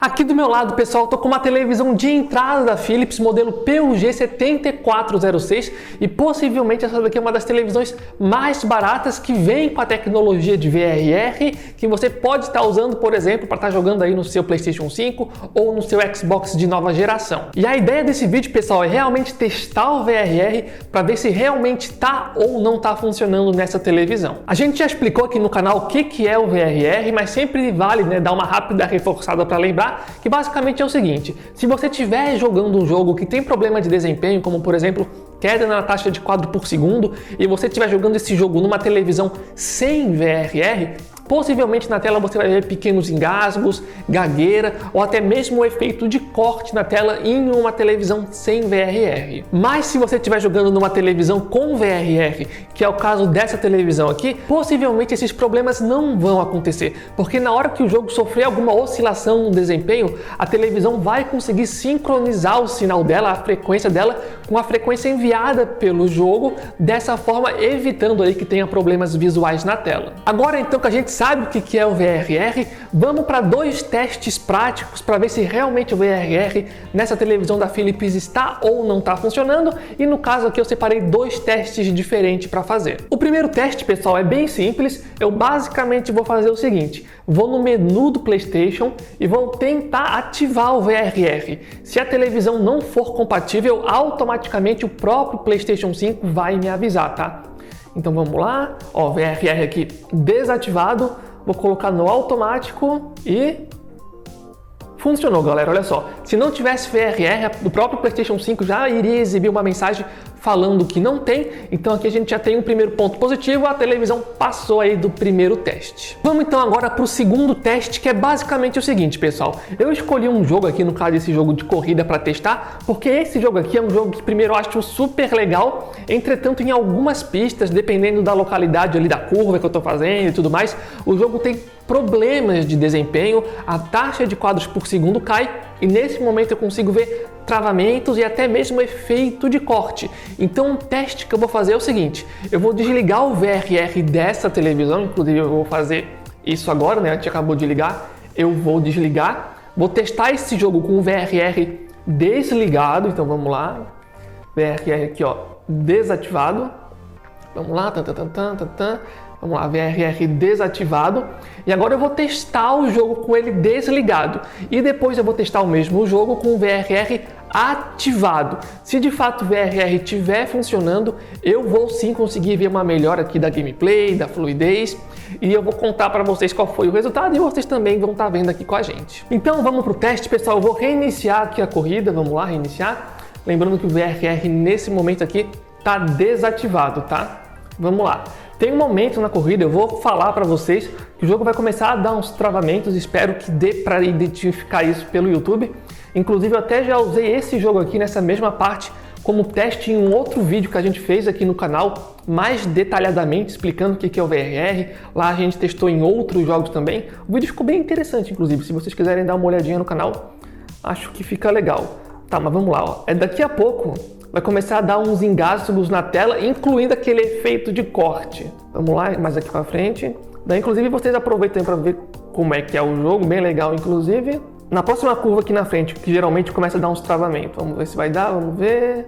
Aqui do meu lado, pessoal, estou com uma televisão de entrada da Philips, modelo PUG 7406, e possivelmente essa daqui é uma das televisões mais baratas que vem com a tecnologia de VRR, que você pode estar usando, por exemplo, para estar jogando aí no seu PlayStation 5 ou no seu Xbox de nova geração. E a ideia desse vídeo, pessoal, é realmente testar o VRR para ver se realmente está ou não está funcionando nessa televisão. A gente já explicou aqui no canal o que é o VRR, mas sempre vale, dar uma rápida reforçada para lembrar que basicamente é o seguinte: se você estiver jogando um jogo que tem problema de desempenho, como por exemplo queda na taxa de quadro por segundo, e você estiver jogando esse jogo numa televisão sem VRR, possivelmente na tela você vai ver pequenos engasgos, gagueira ou até mesmo o efeito de corte na tela em uma televisão sem VRR. Mas se você estiver jogando numa televisão com VRR, que é o caso dessa televisão aqui, possivelmente esses problemas não vão acontecer, porque na hora que o jogo sofrer alguma oscilação no desempenho, a televisão vai conseguir sincronizar o sinal dela, a frequência dela, com a frequência enviada pelo jogo, dessa forma evitando aí que tenha problemas visuais na tela. Agora então que a gente sabe o que é o VRR, vamos para dois testes práticos para ver se realmente o VRR nessa televisão da Philips está ou não está funcionando, e no caso aqui eu separei dois testes diferentes para fazer. O primeiro teste, pessoal, é bem simples. Eu basicamente vou fazer o seguinte: vou no menu do PlayStation e vou tentar ativar o VRR. Se a televisão não for compatível, automaticamente o próprio PlayStation 5 vai me avisar, tá? Então vamos lá, ó, VRR aqui desativado, vou colocar no automático e funcionou, galera. Olha só, se não tivesse VRR, o próprio PlayStation 5 já iria exibir uma mensagem falando que não tem. Então aqui a gente já tem um primeiro ponto positivo, a televisão passou aí do primeiro teste. Vamos então agora para o segundo teste, que é basicamente o seguinte, pessoal. Eu escolhi um jogo aqui, no caso desse jogo de corrida, para testar, porque esse jogo aqui é um jogo que primeiro eu acho super legal. Entretanto, em algumas pistas, dependendo da localidade ali da curva que eu estou fazendo e tudo mais, o jogo tem problemas de desempenho, a taxa de quadros por segundo cai, e nesse momento eu consigo ver travamentos e até mesmo efeito de corte. Então, um teste que eu vou fazer é o seguinte: eu vou desligar o VRR dessa televisão, inclusive eu vou fazer isso agora, né? A gente acabou de ligar, eu vou desligar, vou testar esse jogo com o VRR desligado. Então vamos lá, VRR aqui, ó, desativado. Vamos lá, vamos lá, VRR desativado. E agora eu vou testar o jogo com ele desligado. E depois eu vou testar o mesmo jogo com o VRR ativado. Se de fato o VRR estiver funcionando, eu vou sim conseguir ver uma melhora aqui da gameplay, da fluidez. E eu vou contar para vocês qual foi o resultado e vocês também vão estar vendo aqui com a gente. Então vamos para o teste, pessoal. Eu vou reiniciar aqui a corrida. Vamos lá, reiniciar. Lembrando que o VRR nesse momento aqui está desativado, tá? Vamos lá. Tem um momento na corrida, eu vou falar para vocês que o jogo vai começar a dar uns travamentos, espero que dê para identificar isso pelo YouTube. Inclusive eu até já usei esse jogo aqui nessa mesma parte como teste em um outro vídeo que a gente fez aqui no canal, mais detalhadamente explicando o que é o VRR. Lá a gente testou em outros jogos também. O vídeo ficou bem interessante, inclusive, se vocês quiserem dar uma olhadinha no canal, acho que fica legal. Tá, mas vamos lá, ó. Daqui a pouco vai começar a dar uns engasgos na tela, incluindo aquele efeito de corte. Vamos lá, mais aqui pra frente. Daí, inclusive, vocês aproveitem para ver como é que é o jogo, bem legal, inclusive. Na próxima curva aqui na frente, que geralmente começa a dar uns travamentos. Vamos ver se vai dar, vamos ver.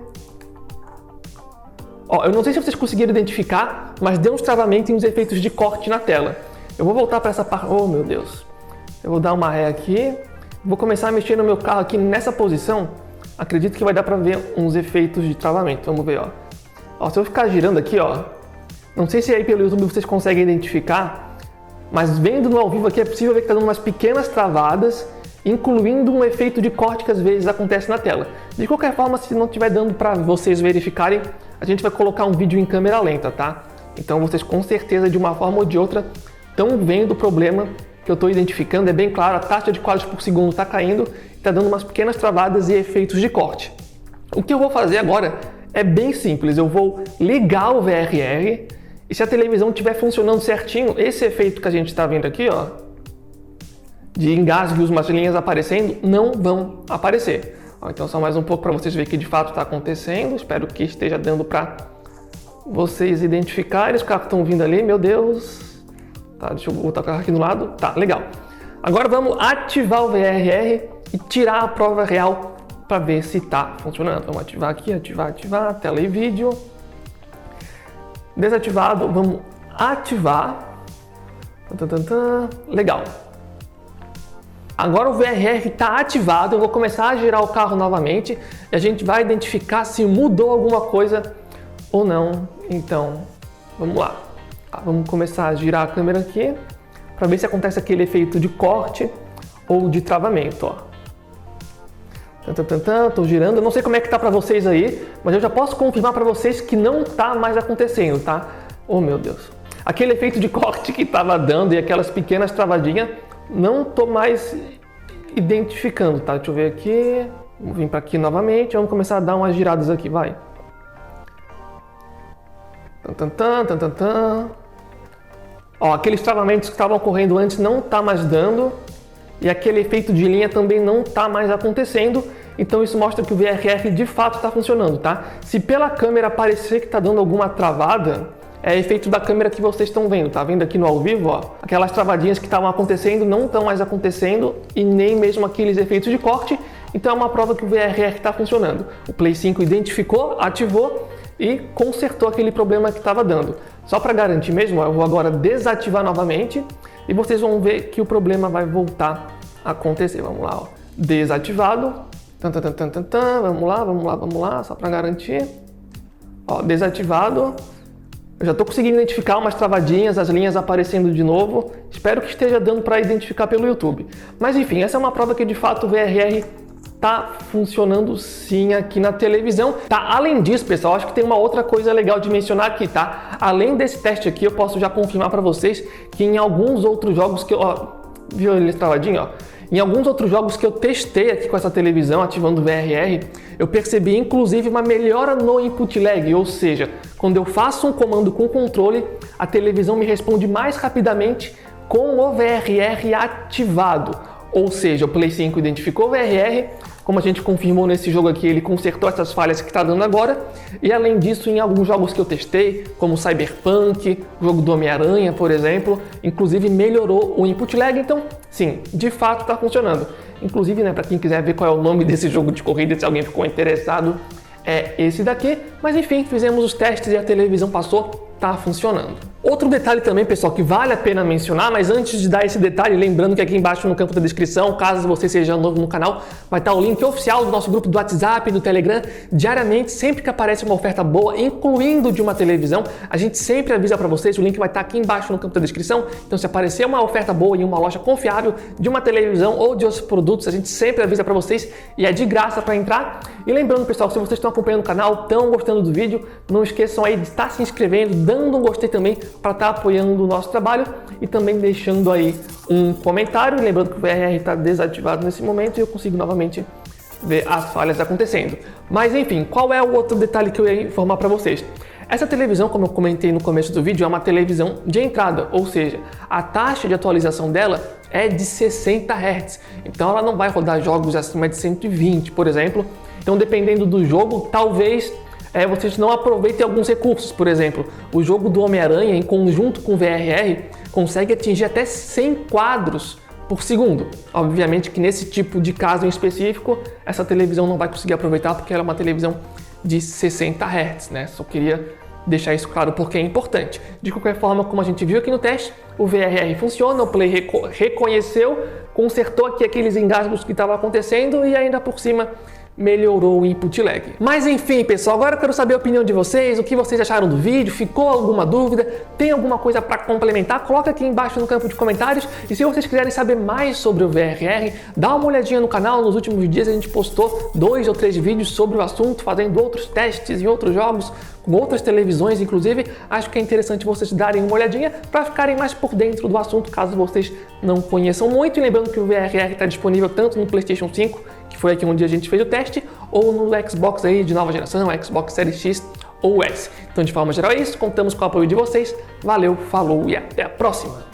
Ó, eu não sei se vocês conseguiram identificar, mas deu uns travamentos e uns efeitos de corte na tela. Eu vou voltar para essa parte. Oh, meu Deus. Eu vou dar uma ré aqui. Vou começar a mexer no meu carro aqui nessa posição. Acredito que vai dar para ver uns efeitos de travamento. Vamos ver, ó. Ó, se eu ficar girando aqui, ó, não sei se aí pelo YouTube vocês conseguem identificar, mas vendo no ao vivo aqui é possível ver que tá dando umas pequenas travadas, incluindo um efeito de corte que às vezes acontece na tela. De qualquer forma, se não estiver dando para vocês verificarem, a gente vai colocar um vídeo em câmera lenta, tá? Então vocês com certeza, de uma forma ou de outra, estão vendo o problema que eu estou identificando. É bem claro, a taxa de quadros por segundo está caindo, está dando umas pequenas travadas e efeitos de corte. O que eu vou fazer agora é bem simples. Eu vou ligar o VRR e se a televisão estiver funcionando certinho, esse efeito que a gente está vendo aqui, ó, de engasgos, umas linhas aparecendo, não vão aparecer. Ó, então só mais um pouco para vocês verem que de fato está acontecendo. Espero que esteja dando para vocês identificarem. Os carros estão vindo ali, meu Deus. Tá, deixa eu botar o carro aqui do lado. Tá, legal. Agora vamos ativar o VRR e tirar a prova real para ver se está funcionando. Vamos ativar aqui, ativar, tela e vídeo. Desativado, vamos ativar. Legal. Agora o VRR está ativado, eu vou começar a girar o carro novamente e a gente vai identificar se mudou alguma coisa ou não. Então, vamos lá. Vamos começar a girar a câmera aqui para ver se acontece aquele efeito de corte ou de travamento. Ó. Estou girando, eu não sei como é que tá para vocês aí, mas eu já posso confirmar para vocês que não está mais acontecendo, tá? Oh meu Deus! Aquele efeito de corte que estava dando e aquelas pequenas travadinhas, não estou mais identificando, tá? Deixa eu ver aqui, vamos vir para aqui novamente, vamos começar a dar umas giradas aqui, vai. Ó, aqueles travamentos que estavam ocorrendo antes não está mais dando e aquele efeito de linha também não está mais acontecendo, então isso mostra que o VRR de fato está funcionando, tá? Se pela câmera parecer que está dando alguma travada, é efeito da câmera que vocês estão vendo, tá vendo aqui no ao vivo, ó? Aquelas travadinhas que estavam acontecendo não estão mais acontecendo e nem mesmo aqueles efeitos de corte, então é uma prova que o VRR está funcionando. O Play 5 identificou, ativou e consertou aquele problema que estava dando. Só para garantir mesmo, eu vou agora desativar novamente e vocês vão ver que o problema vai voltar a acontecer. Vamos lá, ó. Desativado. Vamos lá, só para garantir. Ó, desativado. Eu já estou conseguindo identificar umas travadinhas, as linhas aparecendo de novo. Espero que esteja dando para identificar pelo YouTube. Mas enfim, essa é uma prova que de fato o VRR tá funcionando sim aqui na televisão. Tá, além disso, pessoal, acho que tem uma outra coisa legal de mencionar aqui, tá? Além desse teste aqui, eu posso já confirmar para vocês que em alguns outros jogos que eu... Ó, viu ele travadinho, ó? Em alguns outros jogos que eu testei aqui com essa televisão, ativando o VRR, eu percebi inclusive uma melhora no input lag, ou seja, quando eu faço um comando com o controle, a televisão me responde mais rapidamente com o VRR ativado. Ou seja, o Play 5 identificou o VRR, como a gente confirmou nesse jogo aqui, ele consertou essas falhas que está dando agora. E além disso, em alguns jogos que eu testei, como Cyberpunk, o jogo do Homem-Aranha, por exemplo, inclusive melhorou o input lag. Então, sim, de fato está funcionando. Inclusive, né, para quem quiser ver qual é o nome desse jogo de corrida, se alguém ficou interessado, é esse daqui. Mas enfim, fizemos os testes e a televisão passou, tá funcionando. Outro detalhe também, pessoal, que vale a pena mencionar, mas antes de dar esse detalhe, lembrando que aqui embaixo no campo da descrição, caso você seja novo no canal, vai estar o link oficial do nosso grupo do WhatsApp e do Telegram. Diariamente, sempre que aparece uma oferta boa, incluindo de uma televisão, a gente sempre avisa para vocês, o link vai estar aqui embaixo no campo da descrição. Então, se aparecer uma oferta boa em uma loja confiável de uma televisão ou de outros produtos, a gente sempre avisa para vocês e é de graça para entrar. E lembrando, pessoal, se vocês estão acompanhando o canal, estão gostando do vídeo, não esqueçam aí de estar se inscrevendo, dando um gostei também para estar apoiando o nosso trabalho e também deixando aí um comentário. Lembrando que o VRR está desativado nesse momento e eu consigo novamente ver as falhas acontecendo. Mas enfim, qual é o outro detalhe que eu ia informar para vocês? Essa televisão, como eu comentei no começo do vídeo, é uma televisão de entrada, ou seja, a taxa de atualização dela é de 60 Hz. Então ela não vai rodar jogos acima de 120, por exemplo. Então, dependendo do jogo, talvez vocês não aproveitem alguns recursos. Por exemplo, o jogo do Homem-Aranha, em conjunto com o VRR, consegue atingir até 100 quadros por segundo. Obviamente que nesse tipo de caso em específico, essa televisão não vai conseguir aproveitar porque ela é uma televisão de 60 Hz, né? Só queria deixar isso claro porque é importante. De qualquer forma, como a gente viu aqui no teste, o VRR funciona, o Play reconheceu, consertou aqui aqueles engasgos que estavam acontecendo e ainda por cima melhorou o input lag. Mas enfim, pessoal, agora eu quero saber a opinião de vocês, o que vocês acharam do vídeo, ficou alguma dúvida, tem alguma coisa para complementar? Coloca aqui embaixo no campo de comentários e se vocês quiserem saber mais sobre o VRR, dá uma olhadinha no canal, nos últimos dias a gente postou 2 ou 3 vídeos sobre o assunto, fazendo outros testes em outros jogos, com outras televisões, inclusive. Acho que é interessante vocês darem uma olhadinha para ficarem mais por dentro do assunto, caso vocês não conheçam muito. E lembrando que o VRR está disponível tanto no PlayStation 5, que foi aqui onde a gente fez o teste, ou no Xbox aí de nova geração, Xbox Series X ou S. Então, de forma geral é isso, contamos com o apoio de vocês. Valeu, falou e até a próxima!